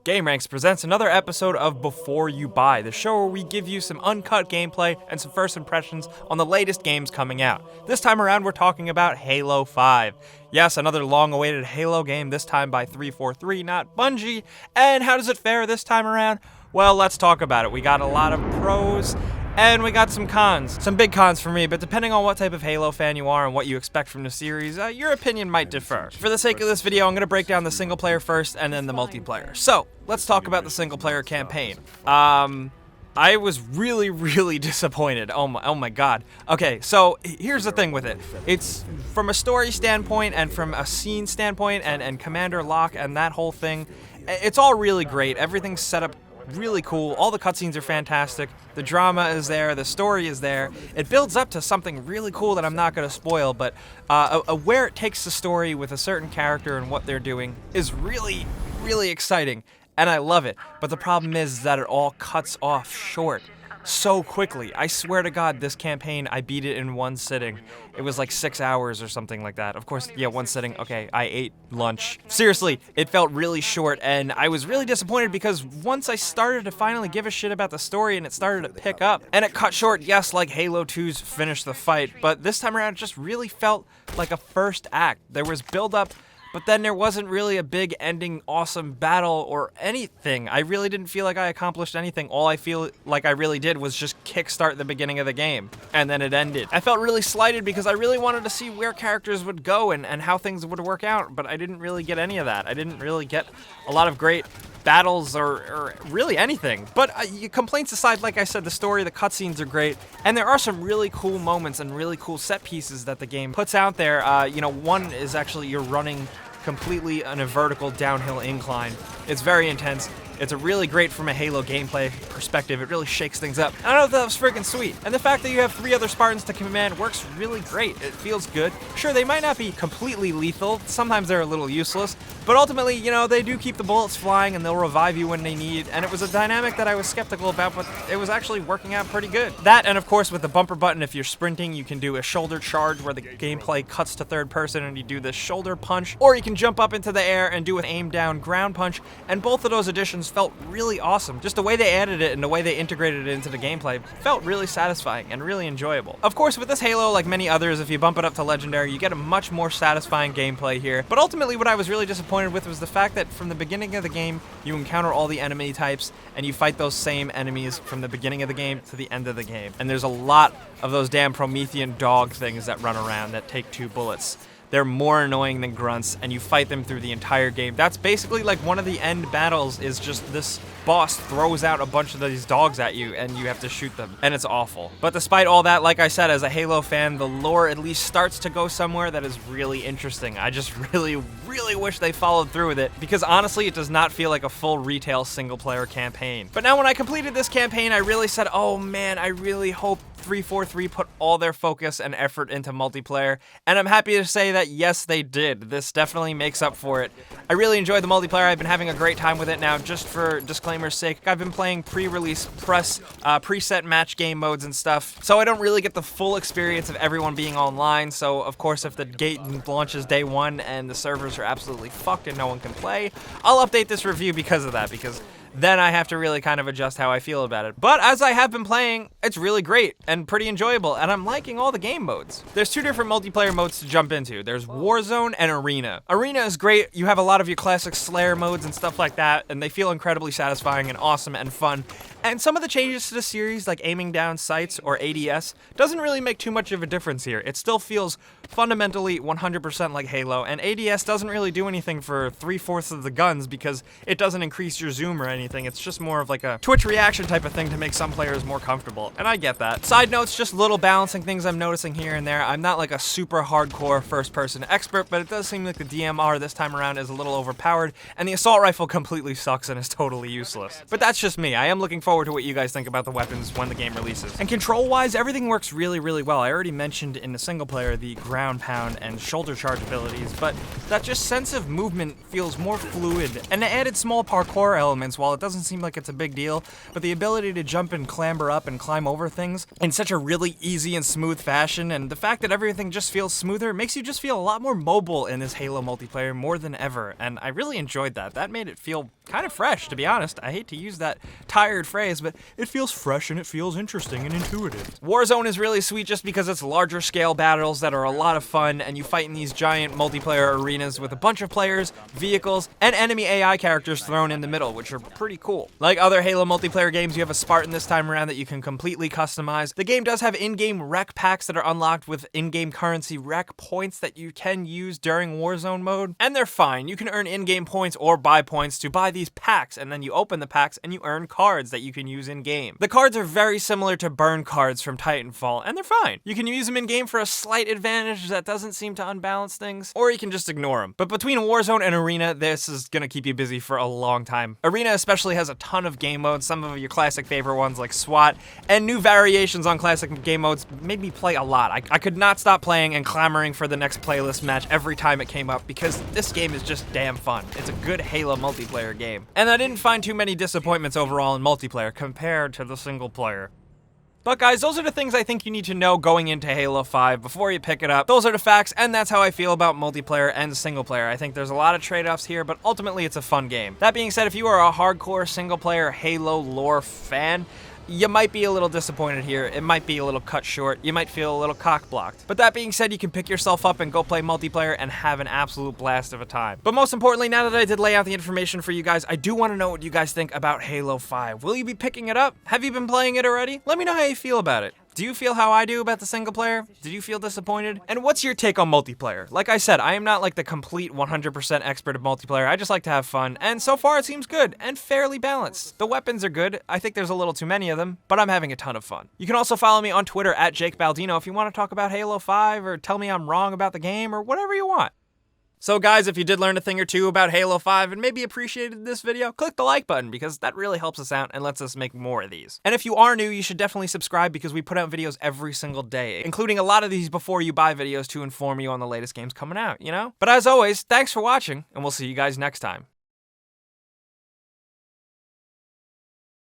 GameRanks presents another episode of Before You Buy, the show where we give you some uncut gameplay and some first impressions on the latest games coming out. This time around, we're talking about Halo 5. Yes, another long-awaited Halo game, this time by 343, not Bungie. And how does it fare this time around? Well, let's talk about it. We got a lot of pros, and we got some cons. Some big cons for me, but depending on what type of Halo fan you are and what you expect from the series, your opinion might differ. For the sake of this video, I'm going to break down the single player first and then the multiplayer. So, let's talk about the single player campaign. I was really disappointed. Oh my god. Okay, so here's the thing with it. It's from a story standpoint and from a scene standpoint and Commander Locke and that whole thing, it's all really great. Everything's set up really cool. All the cutscenes are fantastic. The drama is there. The story is there. It builds up to something really cool that I'm not going to spoil, but where it takes the story with a certain character and what they're doing is really exciting, and I love it. But the problem is that it all cuts off short so quickly. I swear to God, this campaign, I beat it in one sitting. It was like 6 hours or something like that. Of course, yeah, one sitting. Okay, I ate lunch. Seriously, it felt really short, and I was really disappointed because once I started to finally give a shit about the story and it started to pick up, and it cut short, yes, like Halo 2's Finish the Fight, but this time around it just really felt like a first act. There was build-up, but then there wasn't really a big ending awesome battle or anything. I really didn't feel like I accomplished anything. All I feel like I really did was just kickstart the beginning of the game, and then it ended. I felt really slighted because I really wanted to see where characters would go and how things would work out, but I didn't really get any of that. I didn't really get a lot of great battles or really anything. But complaints aside, like I said, the story, the cutscenes are great, and there are some really cool moments and really cool set pieces that the game puts out there. One is actually you're running completely on a vertical downhill incline. It's very intense. It's a really great from a Halo gameplay perspective. It really shakes things up. I don't know if that was freaking sweet. And the fact that you have 3 other Spartans to command works really great. It feels good. Sure, they might not be completely lethal. Sometimes they're a little useless. But ultimately, they do keep the bullets flying and they'll revive you when they need. And it was a dynamic that I was skeptical about, but it was actually working out pretty good. That, and of course, with the bumper button, if you're sprinting, you can do a shoulder charge where the gameplay cuts to third person and you do this shoulder punch. Or you can jump up into the air and do an aim down ground punch. And both of those additions felt really awesome. Just the way they added it and the way they integrated it into the gameplay felt really satisfying and really enjoyable. Of course, with this Halo, like many others, if you bump it up to Legendary, you get a much more satisfying gameplay here. But ultimately, what I was really disappointed with was the fact that from the beginning of the game, you encounter all the enemy types and you fight those same enemies from the beginning of the game to the end of the game. And there's a lot of those damn Promethean dog things that run around that take 2 bullets. They're more annoying than grunts, and you fight them through the entire game. That's basically like one of the end battles is just this boss throws out a bunch of these dogs at you, and you have to shoot them, and it's awful. But despite all that, like I said, as a Halo fan, the lore at least starts to go somewhere that is really interesting. I just really wish they followed through with it, because honestly, it does not feel like a full retail single-player campaign. But now when I completed this campaign, I really said, oh man, I really hope 343 put all their focus and effort into multiplayer, and I'm happy to say that yes, they did. This definitely makes up for it. I really enjoyed the multiplayer. I've been having a great time with it now. Just for disclaimer's sake, I've been playing pre-release preset match game modes and stuff, so I don't really get the full experience of everyone being online. So of course, if the gate launches day 1 and the servers are absolutely fucked and no one can play, I'll update this review because of that, because then I have to really kind of adjust how I feel about it. But as I have been playing, it's really great and pretty enjoyable, and I'm liking all the game modes. There's 2 different multiplayer modes to jump into. There's Warzone and Arena. Arena is great. You have a lot of your classic Slayer modes and stuff like that, and they feel incredibly satisfying and awesome and fun. And some of the changes to the series, like aiming down sights or ADS, doesn't really make too much of a difference here. It still feels fundamentally 100% like Halo, and ADS doesn't really do anything for 3/4 of the guns because it doesn't increase your zoom or anything. It's just more of like a Twitch reaction type of thing to make some players more comfortable, and I get that. Side notes, just little balancing things I'm noticing here and there. I'm not like a super hardcore first-person expert, but it does seem like the DMR this time around is a little overpowered, and the assault rifle completely sucks and is totally useless. But that's just me. I am looking forward to what you guys think about the weapons when the game releases. And control-wise, everything works really well. I already mentioned in the single player the ground pound and shoulder charge abilities, but that just sense of movement feels more fluid, and the added small parkour elements, while it doesn't seem like it's a big deal, but the ability to jump and clamber up and climb over things in such a really easy and smooth fashion, and the fact that everything just feels smoother makes you just feel a lot more mobile in this Halo multiplayer more than ever, and I really enjoyed that. That made it feel kind of fresh, to be honest. I hate to use that tired phrase, but it feels fresh and it feels interesting and intuitive. Warzone is really sweet just because it's larger scale battles that are a lot of fun, and you fight in these giant multiplayer arenas with a bunch of players, vehicles, and enemy AI characters thrown in the middle, which are pretty cool. Like other Halo multiplayer games, you have a Spartan this time around that you can completely customize. The game does have in-game rec packs that are unlocked with in-game currency rec points that you can use during Warzone mode, and they're fine. You can earn in-game points or buy points to buy these packs, and then you open the packs and you earn cards that you can use in-game. The cards are very similar to burn cards from Titanfall, and they're fine. You can use them in-game for a slight advantage that doesn't seem to unbalance things, or you can just ignore them. But between Warzone and Arena, this is gonna keep you busy for a long time. Arena especially has a ton of game modes, some of your classic favorite ones like SWAT, and new variations on classic game modes made me play a lot. I could not stop playing and clamoring for the next playlist match every time it came up because this game is just damn fun. It's a good Halo multiplayer game. And I didn't find too many disappointments overall in multiplayer compared to the single player. But guys, those are the things I think you need to know going into Halo 5 before you pick it up. Those are the facts, and that's how I feel about multiplayer and single player. I think there's a lot of trade-offs here, but ultimately it's a fun game. That being said, if you are a hardcore single player Halo lore fan, you might be a little disappointed here. It might be a little cut short. You might feel a little cock-blocked. But that being said, you can pick yourself up and go play multiplayer and have an absolute blast of a time. But most importantly, now that I did lay out the information for you guys, I do want to know what you guys think about Halo 5. Will you be picking it up? Have you been playing it already? Let me know how you feel about it. Do you feel how I do about the single player? Did you feel disappointed? And what's your take on multiplayer? Like I said, I am not like the complete 100% expert of multiplayer. I just like to have fun, and so far it seems good and fairly balanced. The weapons are good. I think there's a little too many of them, but I'm having a ton of fun. You can also follow me on Twitter at Jake Baldino if you want to talk about Halo 5 or tell me I'm wrong about the game or whatever you want. So guys, if you did learn a thing or two about Halo 5 and maybe appreciated this video, click the like button because that really helps us out and lets us make more of these. And if you are new, you should definitely subscribe because we put out videos every single day, including a lot of these before you buy videos to inform you on the latest games coming out, you know? But as always, thanks for watching, and we'll see you guys next time.